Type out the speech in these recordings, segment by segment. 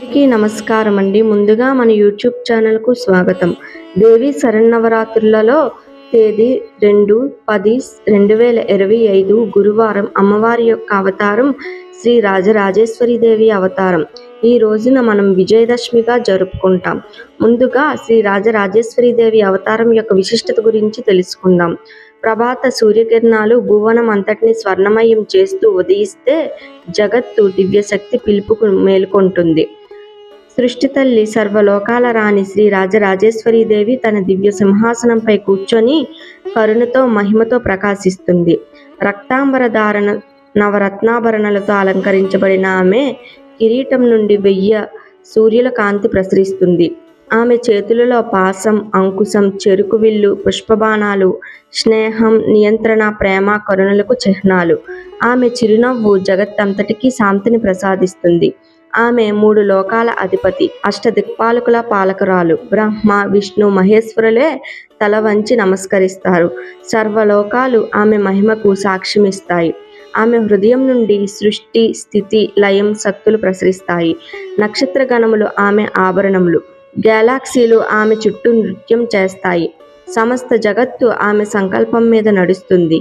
అందరికీ నమస్కారం అండి. ముందుగా మన యూట్యూబ్ ఛానల్కు స్వాగతం. దేవి శరన్నవరాత్రులలో తేదీ 2/10/2025 గురువారం అమ్మవారి యొక్క అవతారం శ్రీ రాజరాజేశ్వరి దేవి అవతారం. ఈ రోజున మనం విజయదశమిగా జరుపుకుంటాం. ముందుగా శ్రీ రాజరాజేశ్వరి దేవి అవతారం యొక్క విశిష్టత గురించి తెలుసుకుందాం. ప్రభాత సూర్యకిరణాలు భువనం అంతటిని స్వర్ణమయం చేస్తూ ఉదయిస్తే జగత్తు దివ్యశక్తి పిలుపుకు మేల్కొంటుంది. సృష్టి తల్లి సర్వలోకాల రాణి శ్రీ రాజరాజేశ్వరి దేవి తన దివ్య సింహాసనంపై కూర్చొని కరుణతో మహిమతో ప్రకాశిస్తుంది. రక్తాంబర ధారణ నవరత్నాభరణలతో అలంకరించబడిన ఆమె కిరీటం నుండి 1000 సూర్యుల కాంతి ప్రసరిస్తుంది. ఆమె చేతులలో పాసం, అంకుశం, చెరుకు విల్లు, పుష్పబాణాలు స్నేహం, నియంత్రణ, ప్రేమ, కరుణలకు చిహ్నాలు. ఆమె చిరునవ్వు జగత్తంతటికీ శాంతిని ప్రసాదిస్తుంది. ఆమె 3 లోకాల అధిపతి, అష్టదిక్పాలకుల పాలకురాలు. బ్రహ్మ, విష్ణు, మహేశ్వరులే తల వంచి నమస్కరిస్తారు. సర్వలోకాలు ఆమె మహిమకు సాక్ష్యమిస్తాయి. ఆమె హృదయం నుండి సృష్టి, స్థితి, లయం శక్తులు ప్రసరిస్తాయి. నక్షత్ర గణములు ఆమె ఆభరణములు. గెలాక్సీలు ఆమె చుట్టూ నృత్యం చేస్తాయి. సమస్త జగత్తు ఆమె సంకల్పం మీద నడుస్తుంది.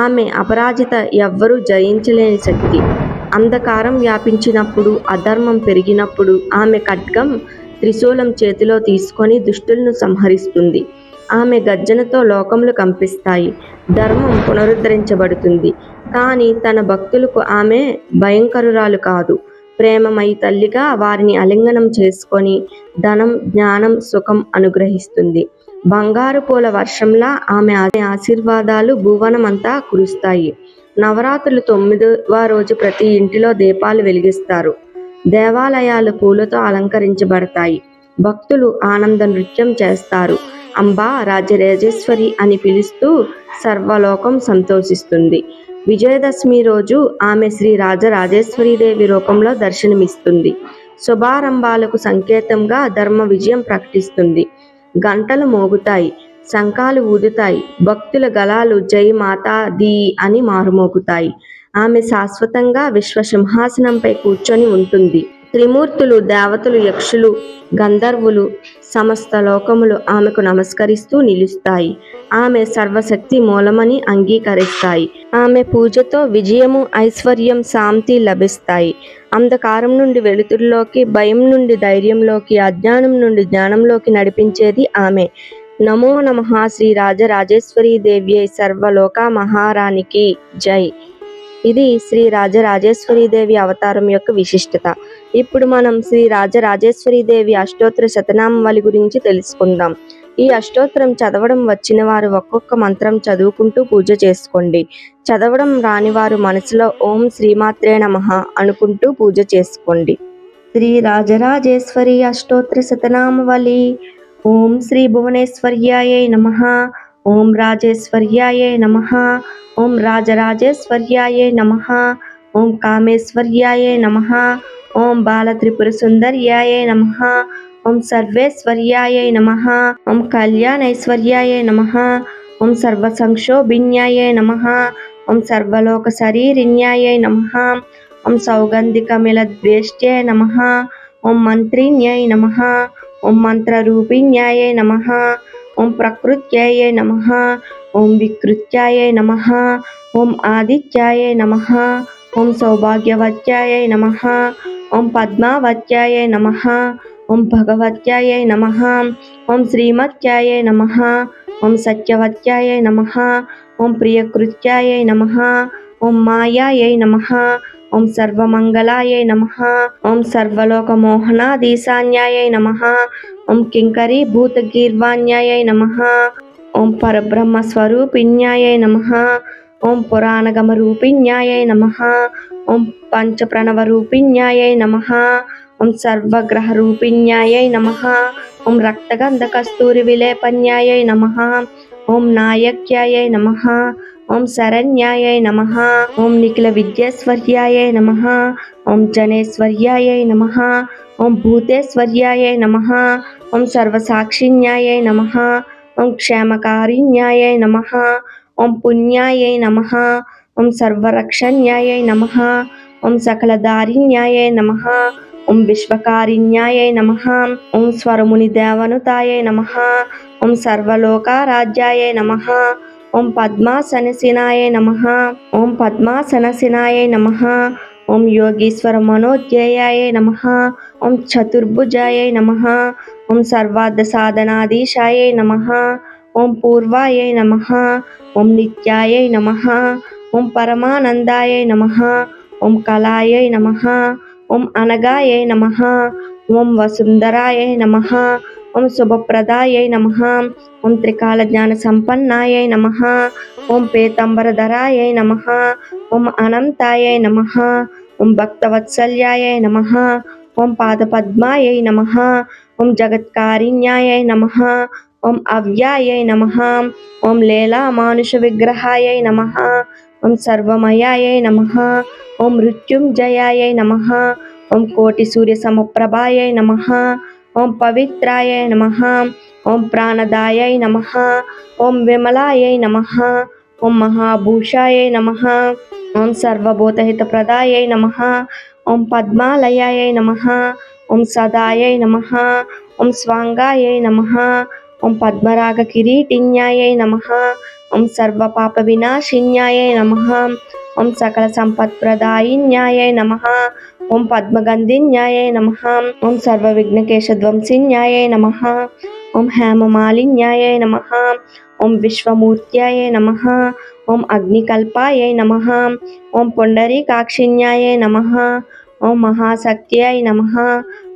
ఆమె అపరాజిత, ఎవ్వరూ జయించలేని శక్తి. అంధకారం వ్యాపించినప్పుడు, అధర్మం పెరిగినప్పుడు ఆమె ఖడ్గం, త్రిశూలం చేతిలో తీసుకొని దుష్టులను సంహరిస్తుంది. ఆమె గర్జనతో లోకములు కంపిస్తాయి. ధర్మం పునరుద్ధరించబడుతుంది. కానీ తన భక్తులకు ఆమె భయంకరురాలు కాదు. ప్రేమమయి తల్లిగా వారిని ఆలింగనం చేసుకొని ధనం, జ్ఞానం, సుఖం అనుగ్రహిస్తుంది. బంగారు పూల వర్షంలా ఆమె ఆశీర్వాదాలు భువనమంతా కురుస్తాయి. నవరాత్రులు 9వ రోజు ప్రతి ఇంటిలో దీపాలు వెలిగిస్తారు. దేవాలయాలు పూలతో అలంకరించబడతాయి. భక్తులు ఆనంద నృత్యం చేస్తారు. అంబా రాజరాజేశ్వరి అని పిలుస్తూ సర్వలోకం సంతోషిస్తుంది. విజయదశమి రోజు ఆమె శ్రీ రాజరాజేశ్వరి దేవి రూపంలో దర్శనమిస్తుంది. శుభారంభాలకు సంకేతంగా ధర్మ విజయం ప్రకటిస్తుంది. గంటలు మోగుతాయి, శంఖాలు ఊదుతాయి, భక్తుల గళాలు జై మాతా దీ అని మారుమోగుతాయి. ఆమె శాశ్వతంగా విశ్వసింహాసనంపై కూర్చొని ఉంటుంది. త్రిమూర్తులు, దేవతలు, యక్షులు, గంధర్వులు, సమస్త లోకములు ఆమెకు నమస్కరిస్తూ నిలుస్తాయి. ఆమె సర్వశక్తి మూలమని అంగీకరిస్తాయి. ఆమె పూజతో విజయము, ఐశ్వర్యం, శాంతి లభిస్తాయి. అంధకారం నుండి వెలుతురులోకి, భయం నుండి ధైర్యంలోకి, అజ్ఞానం నుండి జ్ఞానంలోకి నడిపించేది ఆమె. నమో నమః. శ్రీ రాజరాజేశ్వరి దేవ్యై సర్వలోక మహారాణికి జై. ఇది శ్రీ రాజరాజేశ్వరి దేవి అవతారం యొక్క విశిష్టత. ఇప్పుడు మనం శ్రీ రాజరాజేశ్వరి దేవి అష్టోత్తర శతనామావళి గురించి తెలుసుకుందాం. ఈ అష్టోత్తరం చదవడం వచ్చిన వారు ఒక్కొక్క మంత్రం చదువుకుంటూ పూజ చేసుకోండి. చదవడం రాని వారు మనసులో ఓం శ్రీమాత్రే నమః అనుకుంటూ పూజ చేసుకోండి. శ్రీ రాజరాజేశ్వరి అష్టోత్తర శతనామావళి. ఓం శ్రీ భువనేశ్వర్యాయై నమః. ఓం రాజేశ్వర్యాయై నమః. ఓం రాజరాజేశ్వర్యాయై నమః. ఓం కామేశ్వర్యాయై నమః. ఓం బాలత్రిపుర సుందర్యాయై నమః. ఓం సర్వేశ్వర్యాయై నమః. ఓం కళ్యాణైశ్వర్యాయై నమః. ఓం సర్వసంక్షోభిన్యాయై నమః. ఓం సర్వలోక శరీరిన్యాయై నమః. ఓం సౌగంధికమిలద్వేష్ట్యై నమః. ఓం మంత్రిన్యై నమః. ఓం మంత్రరూపిణ్యాయై నమః. ఓం ప్రకృత్యాయై నమః. ఓం వికృత్యాయై నమః. ఓం ఆదిత్యాయై నమః. ఓం సౌభాగ్యవత్యాయై నమః. ఓం పద్మావత్యాయై నమః. ఓం భగవత్యాయై నమః. ఓం శ్రీమత్యాయై నమః. ఓం సత్యవత్యాయై నమః. ఓం ప్రియకృత్యాయై నమః. ఓం మాయాయై నమః. ఓం సర్వమంగళాయై నమః. ఓం సర్వలోకమోహనాధీశాన్యాయై నమః. ఓం కింకరీ భూతగీర్వాణ్యాయై నమః. ఓం పరబ్రహ్మస్వరూపిణ్యాయై నమః. ఓం పురాణగమరూపిణ్యాయై నమః. ఓం పంచప్రణవరూపిణ్యాయై నమః. ఓం సర్వగ్రహరూపిణ్యాయై నమః. ఓం రక్తగంధకస్తూరి విలేపన్యాయై నమః. ఓం నాయక్యాయై నమః. ఓం శరణ్యాయై నమః. ఓం నిఖిల విద్యేశ్వర్యాయై నమః. ఓం జనేశ్వర్యాయై నమః. ఓం భూతేశ్వర్యాయై నమః. ఓం సర్వసాక్షిన్యాయై నమః. ఓం క్షేమకారిణ్యాయై నమః. ఓం పుణ్యాయై నమః. ఓం సర్వరక్షణ్యాయై నమః. ఓం సకలదారిణ్యాయై నమః. ఓం విశ్వకారిణ్యాయై నమః. ఓం స్వరముని దేవనుతాయై నమః. ఓం సర్వలోకారాధ్యాయై నమః. ఓం పద్మాసనసినాయై నమః. ఓం పద్మాసనసినాయై నమః. ఓం యోగీశ్వర మనోజ్ఞేయాయై నమః. ఓం చతుర్భుజాయై నమః. ఓం సర్వార్థ సాధనాధీశాయై నమః. ఓం పూర్వాయై నమః. ఓం నిత్యాయై నమః. ఓం పరమానందాయై నమః. ఓం కళాయై నమః. ఓం అనగాయై నమః. ఓం వసుంధరాయై నమః. ఓం శుభప్రదాయై నమః. ఓం త్రికాల జ్ఞాన సంపన్నాయై నమః. ఓం పీతాంబరధరాయై నమః. ఓం అనంతాయై నమః. ఓం భక్తవత్సల్యాయై నమః. ఓం పాదపద్మాయై నమః. ఓం జగత్కారిణ్యాయై నమః. ఓం అవ్యాయై నమః. ఓం లీలా మానుష విగ్రహాయై నమః. ఓం సర్వమయాయై నమః. ఓం మృత్యుంజయాయై నమః. ఓం కోటి సూర్య సమప్రభాయై నమః. ఓం పవిత్రాయై నమః. ఓం ప్రాణదాయై నమః. ఓం విమలాయై నమః. ఓం మహాభూషాయై నమః. ఓం సర్వభూతహితప్రదాయై నమః. ఓం పద్మాలయాయై నమః. ఓం సదాయై నమః. ఓం స్వాంగాయై నమః. ఓం పద్మరాగ కిరీటిన్యాయై నమః. ఓం సర్వపాప వినాశిన్యాయై నమః. ఓం సకల సంపత్ప్రదాయిన్యాయై నమః. ఓం పద్మగంధిన్యాయై నమః. ఓం సర్వ విఘ్నకేశధ్వంసిన్యాయై నమః. ఓం హేమమాలిన్యాయై నమః. ఓం విశ్వమూర్త్యాయై నమః. ఓం అగ్నికల్పాయై నమః. ఓం పుండరీకాక్షిన్యాయై నమః. ఓం మహాశక్త్యై నమః.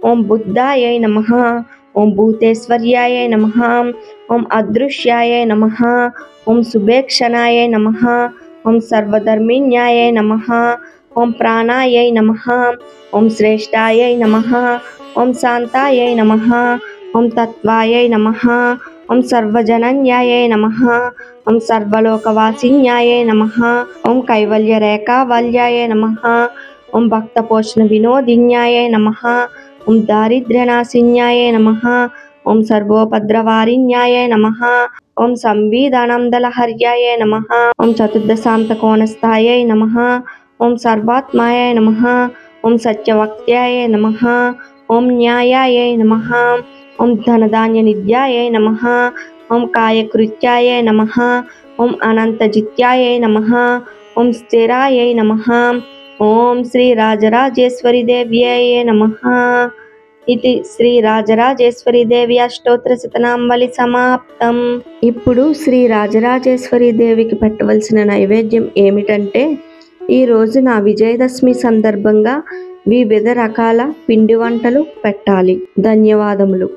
ఓం బుద్ధాయై నమః. ఓం భూతేశ్వర్యాయై నమః. ఓం అదృశ్యాయై నమః. ఓం సుభేక్షణాయై నమః. ఓం సర్వధర్మిణ్యాయై నమః. ఓం ప్రాణాయై నమః. ఓం శ్రేష్ఠాయై నమః. ఓం శాంతాయై నమః. ఓం తత్వాయై నమః. ఓం సర్వజనన్యాయై నమః. ఓం సర్వలోకవాసిన్యాయై నమః. ఓం కైవల్యరేఖావల్యాయై నమః. ఓం భక్తపోషణ వినోదిన్యాయై నమః. ఓం దారిద్ర్యనాశిన్యాయై నమః. ఓం సర్వోపద్రవారిణ్యాయై నమః. ఓం సంవిధానందలహర్యాయై నమః. ఓం చతుర్దశాంతకోణస్థాయై నమః. ఓం సర్వాత్మాయై నమః. ఓం సత్యవక్త్యాయై నమః. ఓం న్యాయాయై నమః. ఓం ధనధాన్యనిధ్యాయై నమః. ఓం కాయకృత్యాయై నమః. ఓం అనంతజిత్యాయై నమః. ఓం స్థిరాయై నమః. ఓం శ్రీ రాజరాజేశ్వరీదేవ్యై నమః. ఇది శ్రీ రాజరాజేశ్వరీదేవి అష్టోత్తర శతనామావళి సమాప్తం. ఇప్పుడు శ్రీ రాజరాజేశ్వరీదేవికి పెట్టవలసిన నైవేద్యం ఏమిటంటే, ఈ రోజున విజయదశమి సందర్భంగా వివిధ రకాల పిండి వంటలు పెట్టాలి. ధన్యవాదములు.